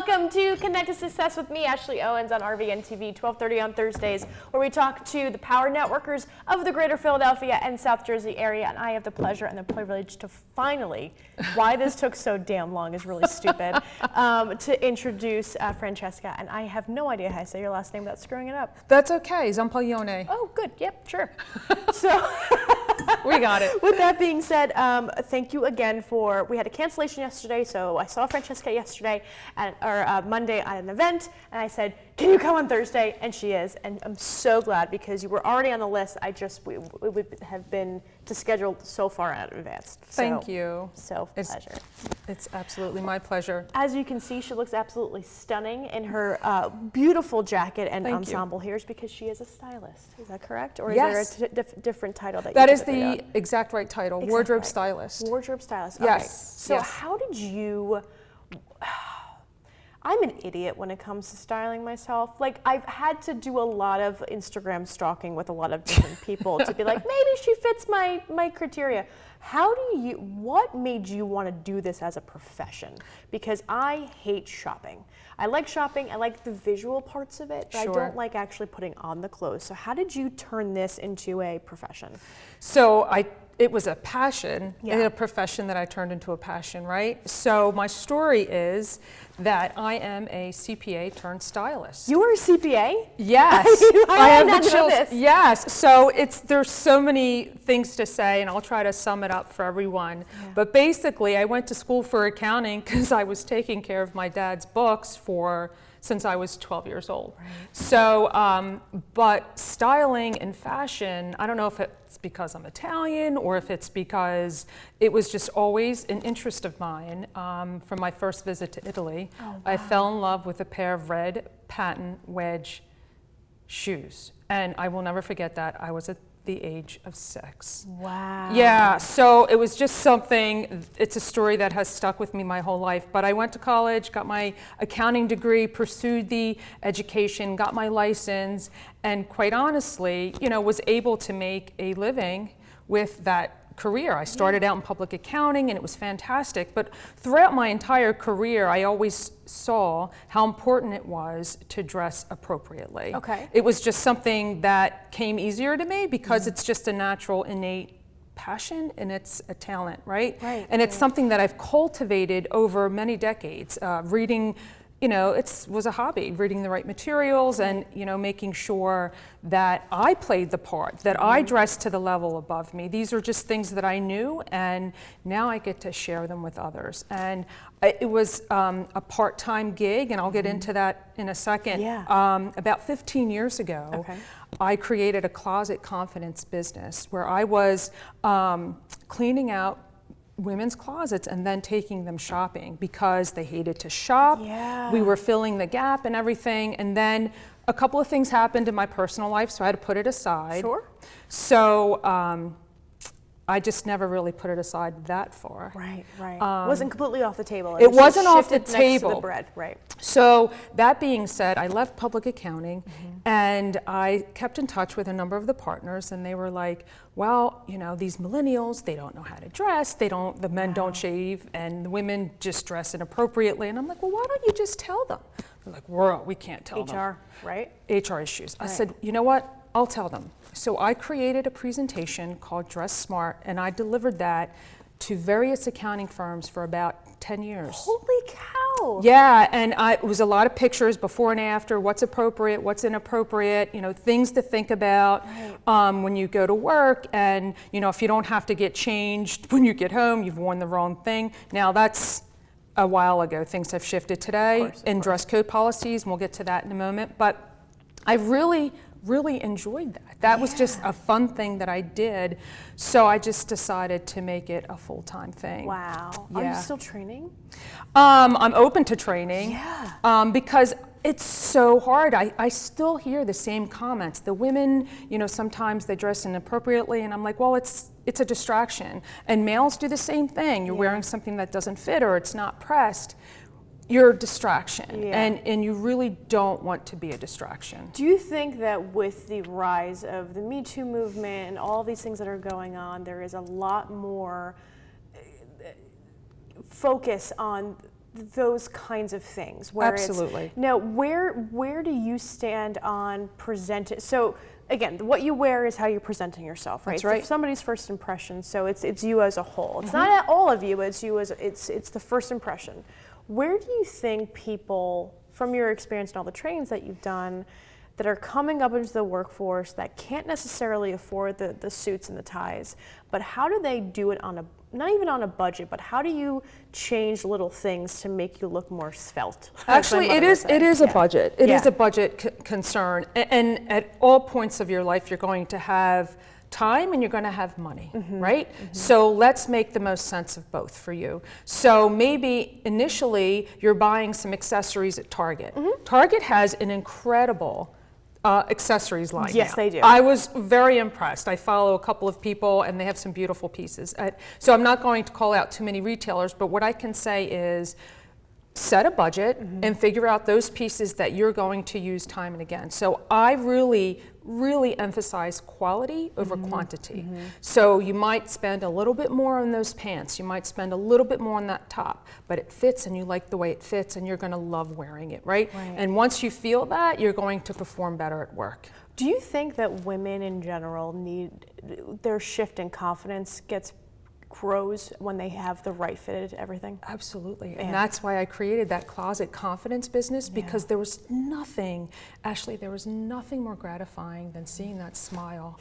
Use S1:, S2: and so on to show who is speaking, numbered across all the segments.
S1: Welcome to Connect to Success with me, Ashley Owens, on RVN TV, 12:30 on Thursdays, where we talk to the power networkers of the greater Philadelphia and South Jersey area. And I have the pleasure and the privilege to finally, why this took so damn long is really stupid, to introduce Francesca. And I have no idea how to say your last name without screwing it up.
S2: That's okay, Zampaglione.
S1: Oh, good. Yep, sure. So
S2: we got it.
S1: With that being said, thank you again we had a cancellation yesterday, so I saw Francesca yesterday or Monday at an event, and I said, can you come on Thursday? And she is, and I'm so glad because you were already on the list. We would have been to schedule so far out in advance.
S2: Thank you.
S1: So pleasure.
S2: It's absolutely my pleasure.
S1: As you can see, she looks absolutely stunning in her beautiful jacket and ensemble here, because she is a stylist. Is that correct? Or is there a different title that you
S2: That is the exact right title, wardrobe
S1: right.
S2: stylist.
S1: Wardrobe stylist.
S2: Yes.
S1: Okay. So how did you... I'm an idiot when it comes to styling myself. Like, I've had to do a lot of Instagram stalking with a lot of different people to be like, maybe she fits my criteria. What made you want to do this as a profession? Because I hate shopping. I like shopping, I like the visual parts of it, but I don't like actually putting on the clothes. So how did you turn this into a profession?
S2: So it was a passion, and a profession that I turned into a passion, right? So my story is that I am a CPA turned stylist.
S1: You were a CPA?
S2: Yes.
S1: I have the chills.
S2: Yes. So there's so many things to say, and I'll try to sum it up for everyone. Yeah. But basically, I went to school for accounting because I was taking care of my dad's books since I was 12 years old. Right. So, but styling and fashion, I don't know if it's because I'm Italian or if it's because it was just always an interest of mine. From my first visit to Italy, I fell in love with a pair of red patent wedge shoes. And I will never forget that. I was at the age of 6.
S1: Wow.
S2: Yeah, so it was just something, it's a story that has stuck with me my whole life. But I went to college, got my accounting degree, pursued the education, got my license, and quite honestly, was able to make a living with that career. I started out in public accounting and it was fantastic, but throughout my entire career I always saw how important it was to dress appropriately. Okay. It was just something that came easier to me because it's just a natural, innate passion and it's a talent, right? Right. And it's something that I've cultivated over many decades. Reading, it was a hobby, reading the right materials and, making sure that I played the part, that I dressed to the level above me. These are just things that I knew, and now I get to share them with others. And it was a part-time gig, and I'll get into that in a second. Yeah. About 15 years ago, I created a closet confidence business where I was cleaning out women's closets and then taking them shopping because they hated to shop. Yeah. We were filling the gap and everything. And then a couple of things happened in my personal life, so I had to put it aside. Sure. So I just never really put it aside that far. Right, right. It wasn't completely off the table. It wasn't off the table. Next to the bread, right. So that being said, I left public accounting and I kept in touch with a number of the partners, and they were like, well, these millennials, they don't know how to dress, the men don't shave, and the women just dress inappropriately. And I'm like, well, why don't you just tell them? They're like, we can't tell them. HR, right? HR issues. I said, you know what? I'll tell them. So I created a presentation called Dress Smart, and I delivered that to various accounting firms for about 10 years. Holy cow! Yeah, and it was a lot of pictures before and after, what's appropriate, what's inappropriate, things to think about when you go to work, and if you don't have to get changed when you get home, you've worn the wrong thing. Now that's a while ago. Things have shifted today in dress code policies, and we'll get to that in a moment. But I really enjoyed that. That was just a fun thing that I did. So I just decided to make it a full-time thing. Wow. Yeah. Are you still training? I'm open to training. Yeah. Because it's so hard. I still hear the same comments. The women, sometimes they dress inappropriately, and I'm like, well, it's a distraction. And males do the same thing. You're wearing something that doesn't fit or it's not pressed. You're a distraction, and you really don't want to be a distraction. Do you think that with the rise of the Me Too movement and all these things that are going on, there is a lot more focus on
S1: those kinds of things. Where
S2: Absolutely.
S1: Now, where do you stand on presenting? So again, what you wear is how you're presenting yourself, right?
S2: That's right.
S1: It's somebody's first impression, so it's you as a whole. It's not all of you, it's you as it's the first impression. Where do you think people, from your experience and all the trainings that you've done, that are coming up into the workforce that can't necessarily afford the suits and the ties, but how do they do it on a, not even on a budget, but how do you change little things to make you look more svelte?
S2: Actually, it is a budget. It is
S1: Yeah.
S2: a budget concern. And at all points of your life, you're going to have time and you're going to have money, right? So let's make the most sense of both for you. So maybe initially you're buying some accessories at Target. Target has an incredible accessories line.
S1: Yes,
S2: now.
S1: they do.
S2: I was very impressed. I follow a couple of people and they have some beautiful pieces. So I'm not going to call out too many retailers, but what I can say is set a budget and figure out those pieces that you're going to use time and again. So I really emphasize quality over quantity. So you might spend a little bit more on those pants, you might spend a little bit more on that top, but it fits and you like the way it fits and you're gonna love wearing it, right? And once you feel that, you're going to perform better at work.
S1: Do you think that women in general need, their shift in confidence grows when they have the right fit to everything?
S2: Absolutely,
S1: Yeah.
S2: and that's why I created that closet confidence business, because there was nothing, Ashley, there was nothing more gratifying than seeing that smile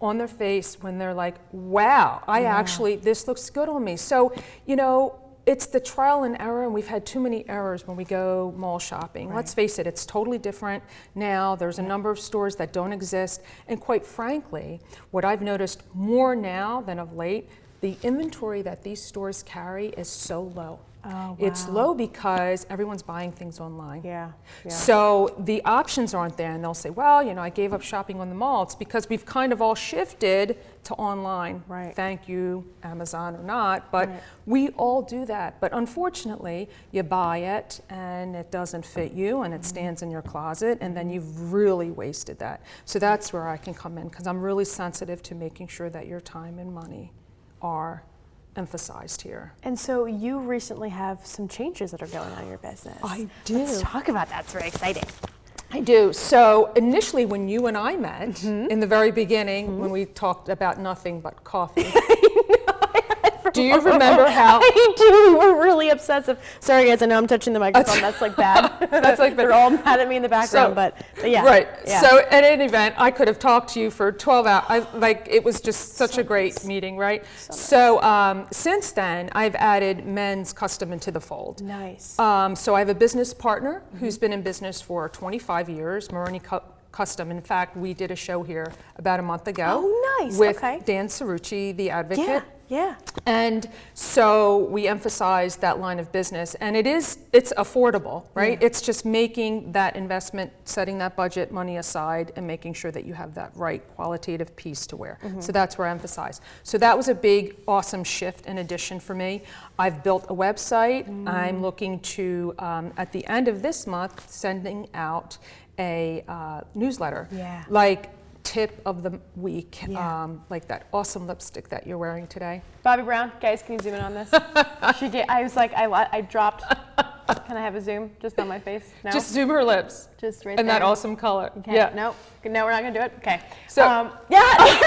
S2: on their face when they're like, wow, actually, this looks good on me. So, you know, it's the trial and error, and we've had too many errors when we go mall shopping. Let's face it, it's totally different now. There's a number of stores that don't exist, and quite frankly, what I've noticed more now than of late, the inventory that these stores carry is so low.
S1: Oh, wow.
S2: It's low because everyone's buying things online.
S1: Yeah.
S2: So the options aren't there, and they'll say, well, you know, I gave up shopping on the mall. It's because we've kind of all shifted to online.
S1: Right.
S2: Thank you, Amazon or not, but we all do that. But unfortunately, you buy it and it doesn't fit you and it stands in your closet, and then you've really wasted that. So that's where I can come in, because I'm really sensitive to making sure that your time and money are emphasized here.
S1: And so you recently have some changes that are going on in your business.
S2: I do.
S1: Let's talk about that. It's very exciting.
S2: I do. So initially when you and I met, in the very beginning, when we talked about nothing but coffee, do you remember how?
S1: I do. We're really obsessive. Sorry, guys. I know I'm touching the microphone. That's like bad.
S2: That's like
S1: They're all mad at me in the background, but yeah.
S2: Right.
S1: Yeah.
S2: So at any event, I could have talked to you for 12 hours. It was just such a great meeting, right? So since then, I've added men's custom into the fold.
S1: Nice.
S2: So I have a business partner who's been in business for 25 years, Maroney Custom. In fact, we did a show here about a month ago.
S1: Oh, nice.
S2: With
S1: Okay.
S2: Dan Cerrucci, the advocate.
S1: Yeah.
S2: And so we emphasize that line of business, and it's affordable, right? It's just making that investment, setting that budget money aside, and making sure that you have that right qualitative piece to wear. So that's where I emphasize. So that was a big, awesome shift and addition for me. I've built a website. I'm looking to, at the end of this month, sending out a newsletter.
S1: Yeah.
S2: Like tip of the week, like that awesome lipstick that you're wearing today.
S1: Bobbi Brown, guys, can you zoom in on this? I was like, I dropped. Can I have a zoom just on my face? No.
S2: Just zoom her lips.
S1: Just right
S2: and
S1: there.
S2: that awesome color.
S1: Okay.
S2: Yeah.
S1: No, we're not gonna do it. Okay.
S2: So
S1: yeah.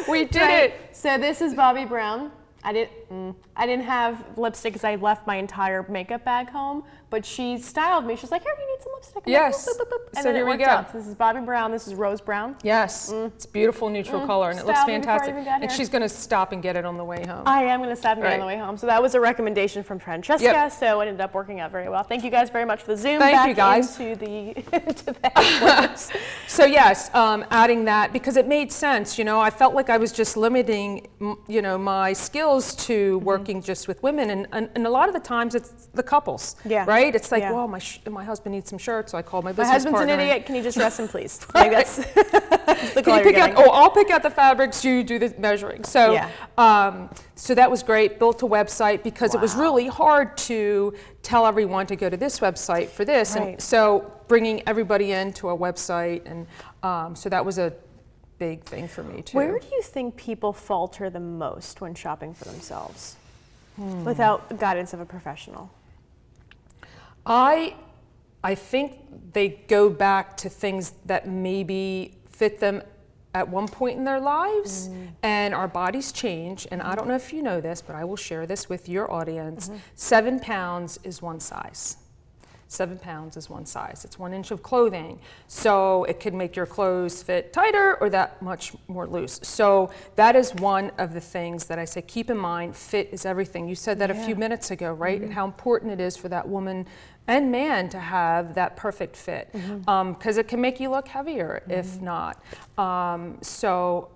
S2: we did it.
S1: So this is Bobbi Brown. I didn't have lipstick because I left my entire makeup bag home, but she styled me. She's like, here, you need some lipstick. I'm
S2: Yes.
S1: Like, boop, boop, boop. And
S2: So
S1: then
S2: here
S1: it
S2: we
S1: worked
S2: go.
S1: out. So this is Bobbi Brown. This is Rose Brown.
S2: Yes. It's beautiful neutral color, and it looks
S1: Styled me before I
S2: fantastic.
S1: even got
S2: And
S1: here.
S2: she's going to stop and get it on the way home.
S1: I am going to stop me on
S2: Right.
S1: the way home. So that was a recommendation from Francesca. So it ended up working out very well. Thank you guys very much for the Zoom.
S2: Thank
S1: back
S2: you, guys.
S1: Into the headquarters.
S2: So yes, adding that because it made sense. You know, I felt like I was just limiting, you know, my skills to working just with women, and a lot of the times it's the couples.
S1: Yeah.
S2: Right? It's like,
S1: Yeah.
S2: well, my husband needs some shirts, so I called my
S1: My
S2: business
S1: husband's
S2: partner.
S1: an idiot. Can you just dress him, please? Like that's, that's the
S2: Can
S1: call
S2: you
S1: you're
S2: pick out?
S1: getting.
S2: Oh, I'll pick out the fabrics. You do the measuring. So,
S1: Yeah.
S2: so that was great. Built a website because it was
S1: Wow.
S2: really hard to tell everyone to go to this website for this,
S1: Right.
S2: and so bringing everybody into a website, and so that was a big thing for me too.
S1: Where do you think people falter the most when shopping for themselves? without guidance of a professional?
S2: I think they go back to things that maybe fit them at one point in their lives, and our bodies change. And I don't know if you know this, but I will share this with your audience. 7 pounds is one size. 7 pounds is one size. It's 1 inch of clothing. So it could make your clothes fit tighter or that much more loose. So that is one of the things that I say, keep in mind, fit is everything. You said that a few minutes ago, right? And how important it is for that woman and man to have that perfect fit. Because it can make you look heavier if not. So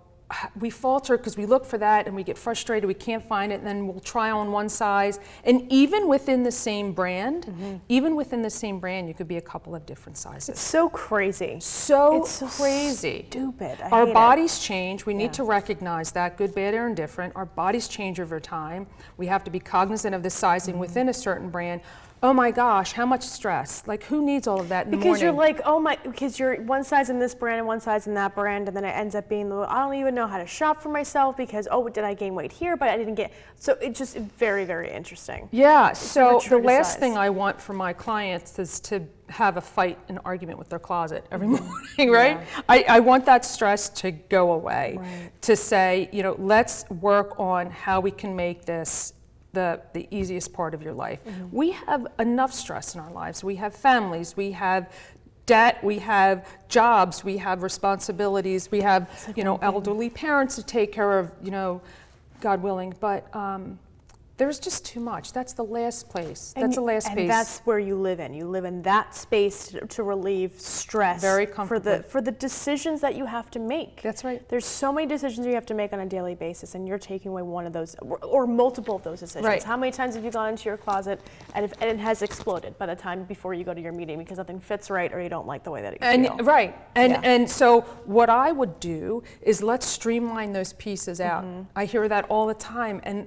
S2: we falter because we look for that and we get frustrated, we can't find it, and then we'll try on one size. And even within the same brand, you could be a couple of different sizes.
S1: It's so crazy.
S2: It's
S1: so
S2: crazy.
S1: Stupid.
S2: Our bodies change. We need to recognize that, good, bad, or indifferent. Our bodies change over time. We have to be cognizant of the sizing within a certain brand. Oh my gosh, how much stress? Like, who needs all of that in the morning?
S1: Because you're like, oh my, because you're one size in this brand and one size in that brand, and then it ends up being, I don't even know how to shop for myself because, oh, did I gain weight here, but I didn't get, so it's just very, very interesting.
S2: Yeah, so the last thing I want for my clients is to have a fight, an argument with their closet every morning, right? I want that stress to go away, to say, you know, let's work on how we can make this the easiest part of your life. We have enough stress in our lives. We have families, we have debt, we have jobs, we have responsibilities, we have, you know, elderly parents to take care of, you know, God willing, but there's just too much. That's the last place. That's the last space.
S1: And that's where you live in. You live in that space to relieve stress.
S2: Very comfortable.
S1: For the decisions that you have to make.
S2: That's right.
S1: There's so many decisions you have to make on a daily basis, and you're taking away one of those, or multiple of those decisions.
S2: Right.
S1: How many times have you gone into your closet and it has exploded by the time before you go to your meeting because nothing fits right or you don't like the way that it feels?
S2: Right. And so what I would do is let's streamline those pieces out. I hear that all the time. And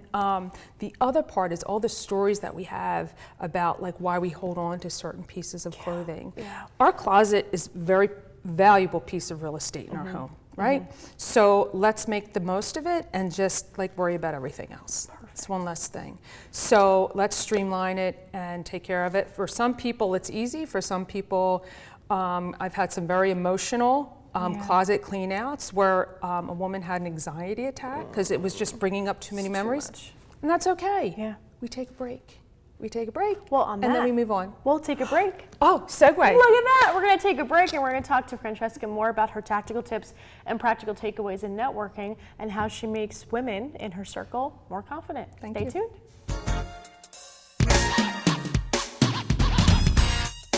S2: the other part is all the stories that we have about like why we hold on to certain pieces of clothing. Our closet is a very valuable piece of real estate in our home, right? So let's make the most of it and just like worry about everything else. It's one less thing. So let's streamline it and take care of it. For some people it's easy. For some people, I've had some very emotional closet clean outs where a woman had an anxiety attack because it was just bringing up too many memories. And that's okay.
S1: Yeah.
S2: We take a break. We take a break.
S1: Well, on that,
S2: and then we move on.
S1: We'll take a break.
S2: Oh, segue.
S1: Look at that. We're going to take a break and we're going to talk to Francesca more about her tactical tips and practical takeaways in networking and how she makes women in her circle more confident. Stay tuned.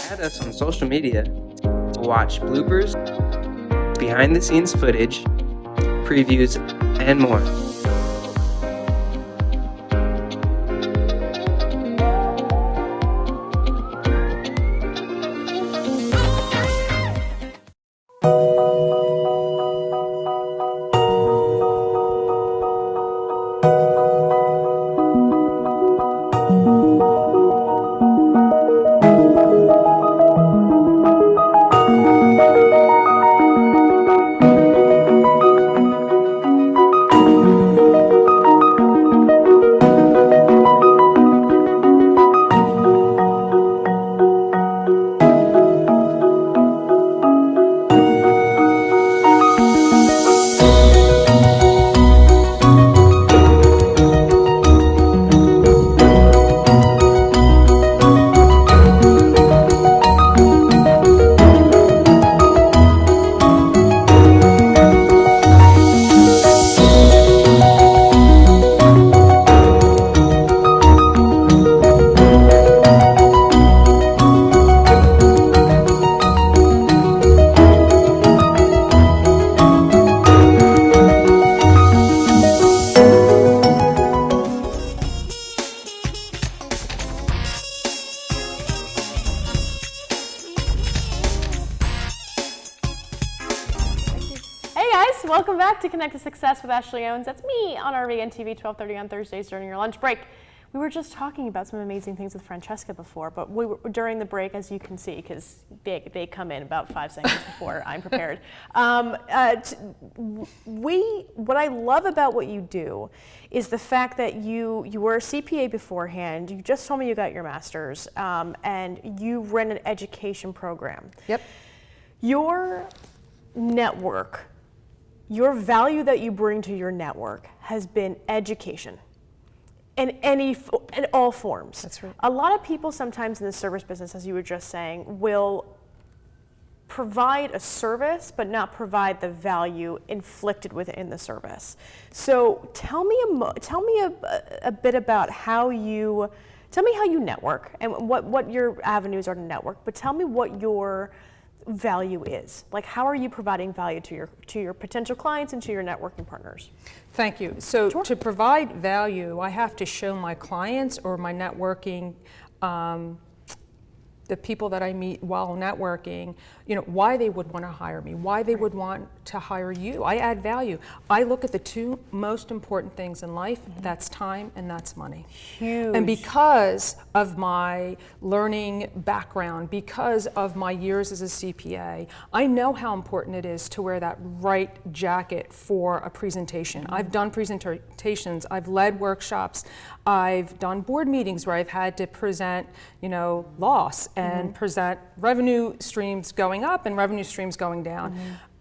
S3: Add us on social media to watch bloopers, behind the scenes footage, previews, and more.
S1: Welcome back to Connect to Success with Ashley Owens. That's me on RVN TV 12:30 on Thursdays during your lunch break. We were just talking about some amazing things with Francesca before, but we were, during the break, as you can see, because they come in about 5 seconds before I'm prepared. What I love about what you do is the fact that you were a CPA beforehand. You just told me you got your master's, and you ran an education program.
S2: Yep.
S1: Your network, your value that you bring to your network has been education. In all forms.
S2: That's right.
S1: A lot of people sometimes in the service business, as you were just saying, will provide a service but not provide the value inflicted within the service. So tell me a bit about how you network and what your avenues are to network. But tell me what your value is. Like, how are you providing value to your potential clients and to your networking partners?
S2: Thank you. So
S1: Sure.
S2: to provide value, I have to show my clients or my networking, the people that I meet while networking, why they would want to hire me, why they would want to hire you. I add value. I look at the 2 most important things in life, that's time and that's money.
S1: Huge.
S2: And because of my learning background, because of my years as a CPA, I know how important it is to wear that right jacket for a presentation. I've done presentations, I've led workshops, I've done board meetings where I've had to present, loss and present revenue streams going up and revenue streams going down.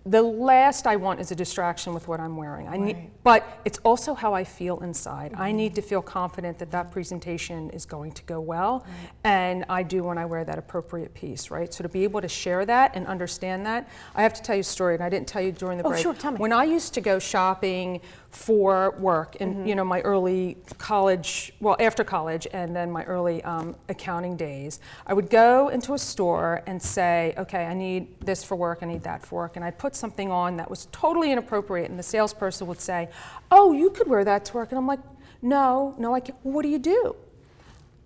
S2: The last I want is a distraction with what I'm wearing. But it's also how I feel inside. I need to feel confident that that presentation is going to go well, and I do when I wear that appropriate piece, right? So to be able to share that and understand that, I have to tell you a story, and I didn't tell you during the break.
S1: Sure, tell me.
S2: When I used to go shopping for work in my early college, after college, and then my early accounting days, I would go into a store and say, okay, I need this for work, I need that for work, and I'd put something on that was totally inappropriate, and the salesperson would say, oh, you could wear that to work, and I'm like, no, I can't. Well, what do you do?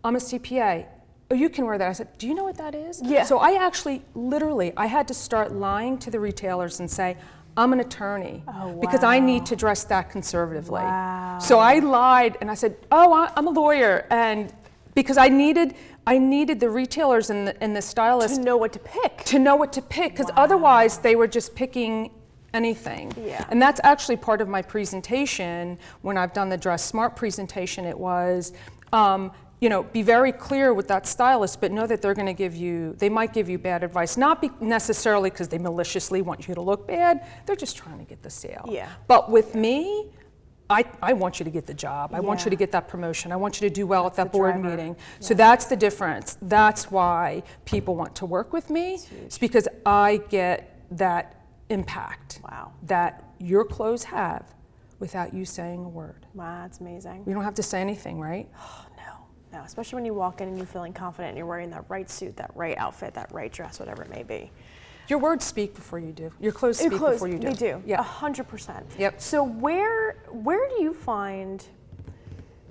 S2: I'm a CPA. Oh, you can wear that. I said, do you know what that is?
S1: Yeah.
S2: So I actually, literally, I had to start lying to the retailers and say, I'm an attorney because I need to dress that conservatively.
S1: Wow.
S2: So I lied and I said, oh, I'm a lawyer, and because I needed the retailers and the stylists
S1: To know what to pick.
S2: because otherwise they were just picking anything.
S1: Yeah.
S2: And that's actually part of my presentation. When I've done the Dress Smart presentation, it was, be very clear with that stylist, but know that they might give you bad advice, not necessarily because they maliciously want you to look bad, they're just trying to get the sale.
S1: Yeah.
S2: But with me, I want you to get the job. I want you to get that promotion. I want you to do well at that board
S1: driver.
S2: meeting. So that's the difference. That's why people want to work with me. It's because I get that impact that your clothes have without you saying a word.
S1: Wow, that's amazing.
S2: You don't have to say anything, right?
S1: No, especially when you walk in and you're feeling confident and you're wearing that right suit, that right outfit, that right dress, whatever it may be.
S2: Your words speak before you do. Your clothes speak before you do.
S1: They do.
S2: Yeah.
S1: 100%.
S2: Yep.
S1: So where do you find,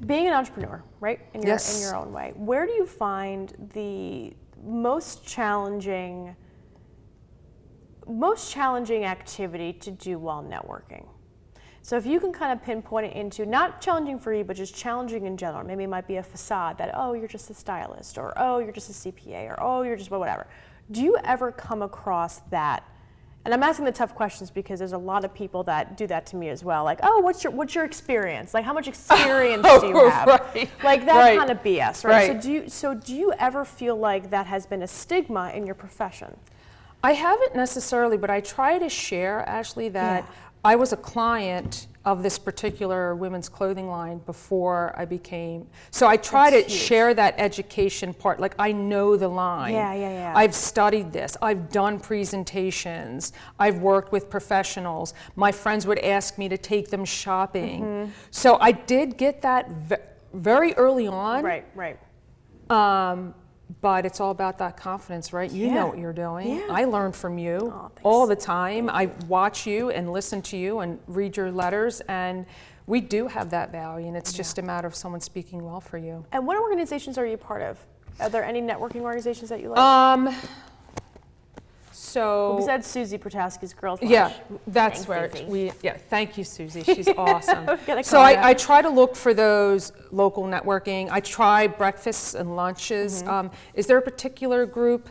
S1: being an entrepreneur, right? In your own way, where do you find the most challenging activity to do while networking? So if you can kind of pinpoint it into, not challenging for you, but just challenging in general. Maybe it might be a facade that, oh, you're just a stylist, or oh, you're just a CPA, or oh, you're just whatever. Do you ever come across that? And I'm asking the tough questions because there's a lot of people that do that to me as well. Like, oh, what's your experience? Like, how much experience do you have?
S2: Right.
S1: Like that kind of BS, right?
S2: Right.
S1: So do you ever feel like that has been a stigma in your profession?
S2: I haven't necessarily, but I try to share, Ashley, that I was a client of this particular women's clothing line before I became, so I try to share that education part, like I know the line.
S1: Yeah.
S2: I've studied this, I've done presentations, I've worked with professionals, my friends would ask me to take them shopping. So I did get that very early on.
S1: Right.
S2: But it's all about that confidence, right? You know what you're doing.
S1: Yeah.
S2: I learn from you
S1: thanks.
S2: all the time. I watch you and listen to you and read your letters, and we do have that value, and it's just a matter of someone speaking well for you.
S1: And what organizations are you part of? Are there any networking organizations that you like?
S2: So
S1: Besides Susie Protowski's Girls
S2: yeah,
S1: Lunch.
S2: that's
S1: Thanks,
S2: where
S1: Susie.
S2: thank you, Susie. She's awesome.
S1: Gotta
S2: So
S1: call her
S2: I try to look for those local networking. I try breakfasts and lunches. Is there a particular group?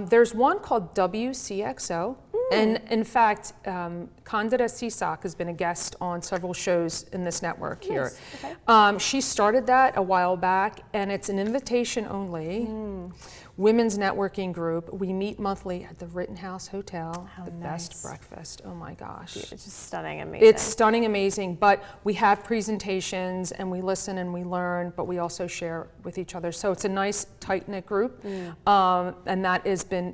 S2: There's one called WCXO. And in fact, Candida Cisak has been a guest on several shows in this network here.
S1: Okay.
S2: She started that a while back, and it's an invitation only women's networking group. We meet monthly at the Rittenhouse Hotel.
S1: How
S2: the
S1: nice.
S2: best breakfast. Oh my gosh.
S1: It's just stunning, amazing.
S2: It's stunning, amazing, but we have presentations and we listen and we learn, but we also share with each other. So it's a nice, tight-knit group, and that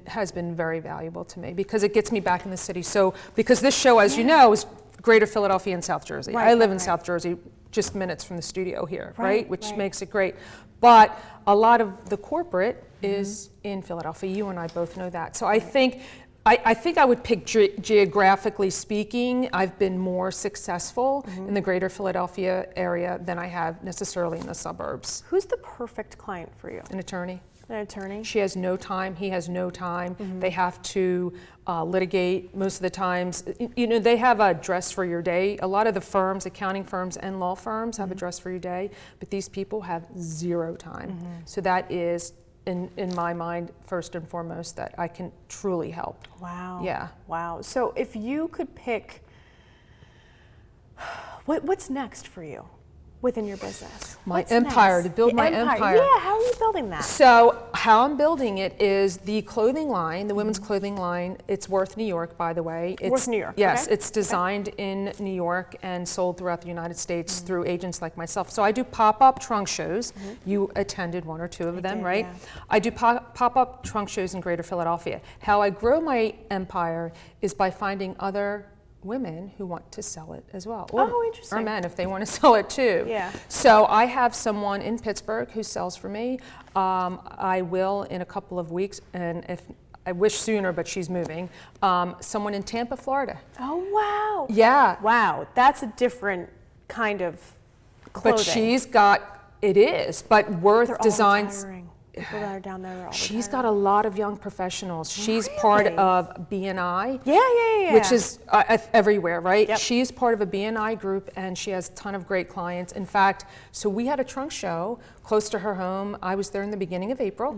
S2: has been very valuable to me because it gets me back in the city. So, because this show, as you know, is Greater Philadelphia and South Jersey.
S1: Right,
S2: I live
S1: right,
S2: in
S1: right.
S2: South Jersey, just minutes from the studio here,
S1: Right,
S2: which
S1: right.
S2: makes it great. But a lot of the corporate is in Philadelphia. You and I both know that. So I think I would pick geographically speaking, I've been more successful in the greater Philadelphia area than I have necessarily in the suburbs.
S1: Who's the perfect client for you?
S2: An attorney.
S1: An attorney?
S2: She has no time, he has no time. They have to litigate most of the times. You know, they have a dress for your day. A lot of the firms, accounting firms and law firms have a dress for your day, but these people have zero time. So that is, in my mind, first and foremost, that I can truly help.
S1: Wow.
S2: Yeah.
S1: Wow. So if you could pick, what's next for you within your business?
S2: My
S1: What's
S2: empire,
S1: next?
S2: to build
S1: The
S2: my empire.
S1: Yeah, how are you building that?
S2: So how I'm building it is the clothing line, the women's clothing line. It's Worth New York, by the way. It's,
S1: Worth New York,
S2: Yes,
S1: okay.
S2: it's designed in New York and sold throughout the United States through agents like myself. So I do pop-up trunk shows. You attended one or two of them,
S1: did,
S2: right?
S1: yeah.
S2: I do pop-up trunk shows in Greater Philadelphia. How I grow my empire is by finding other women who want to sell it as well.
S1: Oh, interesting.
S2: Or men if they want to sell it too.
S1: Yeah.
S2: So I have someone in Pittsburgh who sells for me. I will in a couple of weeks, and if I wish sooner, but she's moving. Someone in Tampa, Florida.
S1: Oh, wow.
S2: Yeah.
S1: Wow, that's a different kind of clothing.
S2: But she's got, it is, but Worth
S1: They're all
S2: Designs.
S1: retiring. People that are down there are all
S2: She's
S1: retiring.
S2: got a lot of young professionals. She's part
S1: Really?
S2: of BNI.
S1: Yeah.
S2: Which is everywhere, right?
S1: Yep.
S2: She's part of a BNI group and she has a ton of great clients. In fact, so we had a trunk show close to her home. I was there in the beginning of April.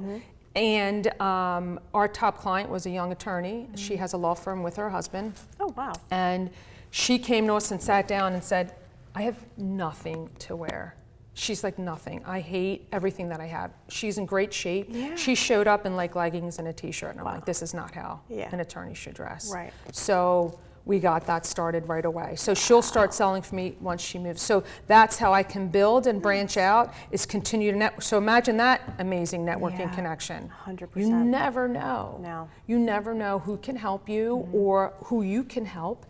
S2: And our top client was a young attorney. She has a law firm with her husband.
S1: Oh, wow.
S2: And she came to us and sat down and said, I have nothing to wear. She's like, nothing. I hate everything that I have. She's in great shape.
S1: Yeah.
S2: She showed up in like leggings and a t-shirt. And I'm like, this is not how
S1: Yeah.
S2: an attorney should dress.
S1: Right.
S2: So we got that started right away. So she'll start selling for me once she moves. So that's how I can build and branch out, is continue to network. So imagine that amazing networking
S1: Yeah,
S2: connection.
S1: 100%.
S2: You never know.
S1: No.
S2: You never know who can help you or who you can help.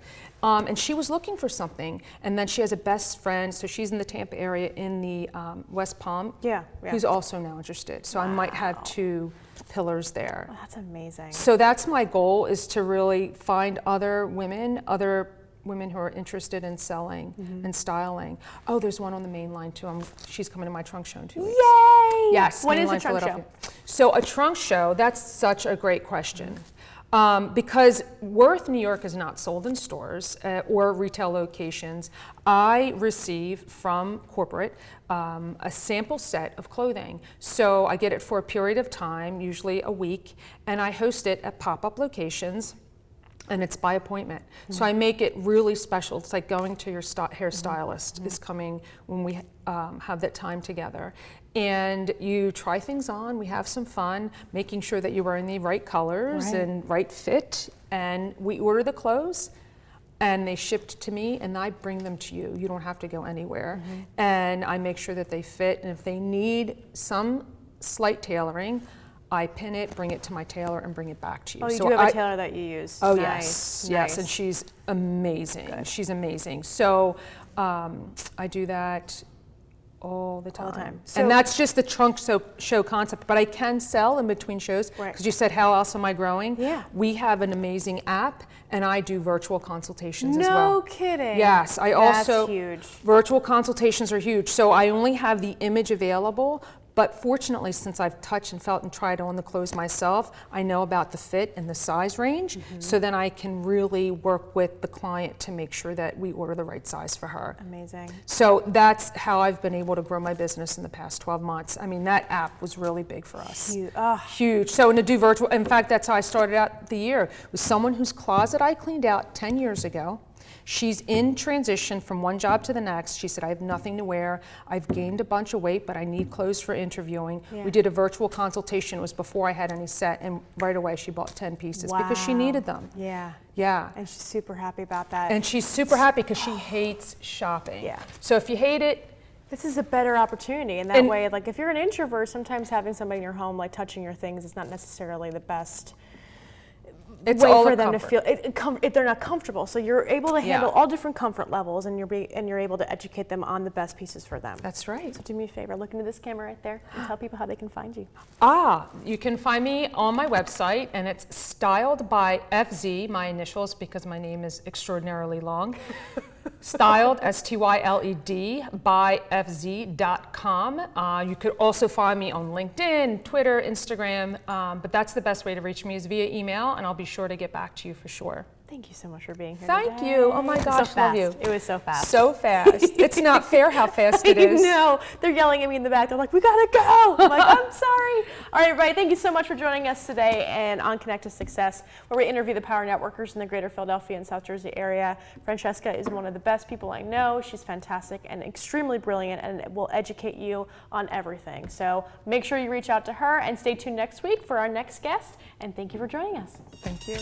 S2: And she was looking for something, and then she has a best friend, so she's in the Tampa area in the West Palm,
S1: Yeah.
S2: who's also now interested. So I might have two pillars there.
S1: Oh, that's amazing.
S2: So that's my goal, is to really find other women who are interested in selling and styling. Oh, there's one on the main line too. She's coming to my trunk show in 2 weeks.
S1: Yay!
S2: Yes.
S1: When is
S2: Mainline
S1: the trunk show?
S2: Philadelphia. So a trunk show, that's such a great question. Because Worth New York is not sold in stores or retail locations. I receive from corporate a sample set of clothing. So I get it for a period of time, usually a week, and I host it at pop-up locations. And it's by appointment. So I make it really special. It's like going to your hairstylist is coming when we have that time together. And you try things on, we have some fun, making sure that you're wearing the right colors and right fit. And we order the clothes and they shipped to me and I bring them to you. You don't have to go anywhere. And I make sure that they fit. And if they need some slight tailoring, I pin it, bring it to my tailor, and bring it back to you.
S1: Oh, you
S2: So
S1: do have a tailor that you use.
S2: Oh,
S1: Nice,
S2: yes,
S1: nice.
S2: and she's amazing. She's amazing. So I do that all the time.
S1: All the time. So-
S2: And that's just the trunk show concept, but I can sell in between shows,
S1: Right.
S2: because you said, how else am I growing?
S1: Yeah.
S2: We have an amazing app, and I do virtual consultations as well.
S1: No kidding.
S2: Yes, I
S1: That's
S2: also,
S1: huge.
S2: virtual consultations are huge. So I only have the image available, But fortunately, since I've touched and felt and tried on the clothes myself, I know about the fit and the size range, so then I can really work with the client to make sure that we order the right size for her.
S1: Amazing.
S2: So that's how I've been able to grow my business in the past 12 months. I mean, that app was really big for us. Huge. So to do virtual, in fact, that's how I started out the year, with someone whose closet I cleaned out 10 years ago. She's in transition from one job to the next. She said, I have nothing to wear. I've gained a bunch of weight, but I need clothes for interviewing.
S1: Yeah.
S2: We did a virtual consultation. It was before I had any set, and right away she bought 10 pieces because she needed them.
S1: Yeah.
S2: Yeah.
S1: And she's super happy about that.
S2: And she's super happy because she hates shopping.
S1: Yeah.
S2: So if you hate it,
S1: this is a better opportunity in that way. Like if you're an introvert, sometimes having somebody in your home like touching your things is not necessarily the best
S2: it's
S1: way
S2: all
S1: for
S2: a
S1: them
S2: comfort.
S1: to feel. They're not comfortable, so you're able to handle all different comfort levels, and you're able to educate them on the best pieces for them.
S2: That's right.
S1: So do me a favor, look into this camera right there, and tell people how they can find you.
S2: You can find me on my website, and it's Styled by FZ, my initials, because my name is extraordinarily long. Styled, S-T-Y-L-E-D, by FZ.com. You could also find me on LinkedIn, Twitter, Instagram, but that's the best way to reach me is via email, and I'll be sure to get back to you for sure.
S1: Thank you so much for being here
S2: Thank
S1: today.
S2: you. Oh my gosh,
S1: so fast.
S2: love you.
S1: It was so fast.
S2: So fast. It's not fair how fast it is.
S1: No, they're yelling at me in the back. They're like, we gotta go. I'm like, I'm sorry. All right, everybody, thank you so much for joining us today and on Connect to Success, where we interview the power networkers in the greater Philadelphia and South Jersey area. Francesca is one of the best people I know. She's fantastic and extremely brilliant and will educate you on everything. So make sure you reach out to her and stay tuned next week for our next guest. And thank you for joining us.
S2: Thank you.